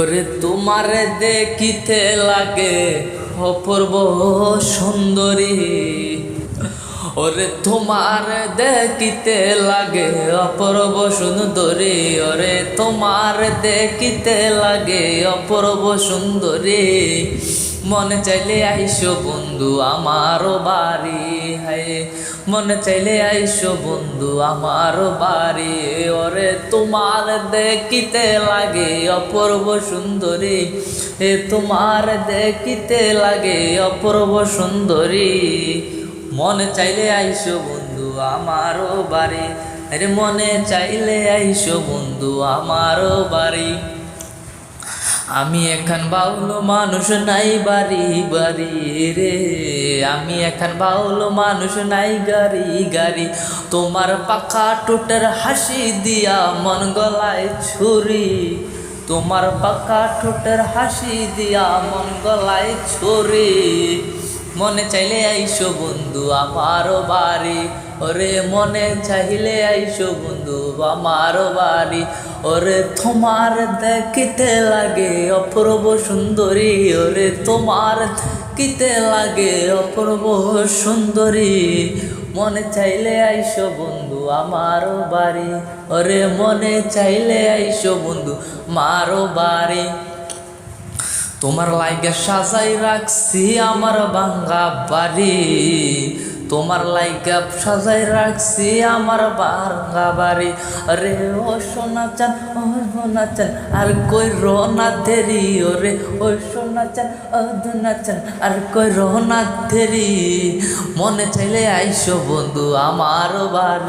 ওরে তোমারে দেখিতে লাগে অপূর্ব সুন্দরী, ওরে তোমার দেখিতে লাগে অপূর্ব সুন্দরী, ওরে তোমার দেখিতে লাগে অপূর্ব সুন্দরী। মনে চাইলে আইসো বন্ধু আমার বাড়ি, হায় মনে চাইলে আইসো বন্ধু আমার বাড়ি। ওরে তোমার দেখিতে লাগে অপূর্ব সুন্দরী, তোমার দেখিতে লাগে অপূর্ব সুন্দরী। মনে চাইলে আইসো বন্ধু আমারও বাড়ি, আরে মনে চাইলে আইসো বন্ধু আমারও বাড়ি। আমি এখন বাউল মানুষ নাই বাড়ি বাড়ি রে, আমি এখন বাউল মানুষ নাই গাড়ি গাড়ি। তোমার পাখা ঠোঁটের হাসি দিয়া মন গলায় ছুরি, তোমার পাখা ঠোঁটের হাসি দিয়া মন গলায় ছুরি। মনে চাইলে আইসো বন্ধু আমারও বাড়ি, ওরে মনে চাইলে আইসো বন্ধু আমারও বাড়ি। ওরে তোমার দেখিতে লাগে অপূর্ব সুন্দরী, ওরে তোমার দেখিতে লাগে অপূর্ব সুন্দরী। মনে চাইলে আইসো বন্ধু আমারও বাড়ি, ওরে মনে চাইলে আইসো বন্ধু আমারও বাড়ি। তোমার লাইগা সাজাই রাখছি আমার ভাঙ্গা বাড়ি, তোমার লাইগা সাজাই রাখছি আমার ভাঙ্গা বাড়ি। আরে ও সোনা চান ও সোনা চান আর কই রোনা দেরি, ওরে ও সোনা চান ও সোনা চান আর কই রোনা দেরি। মনে চাইলে আইসো বন্ধু আমার বাড়ি।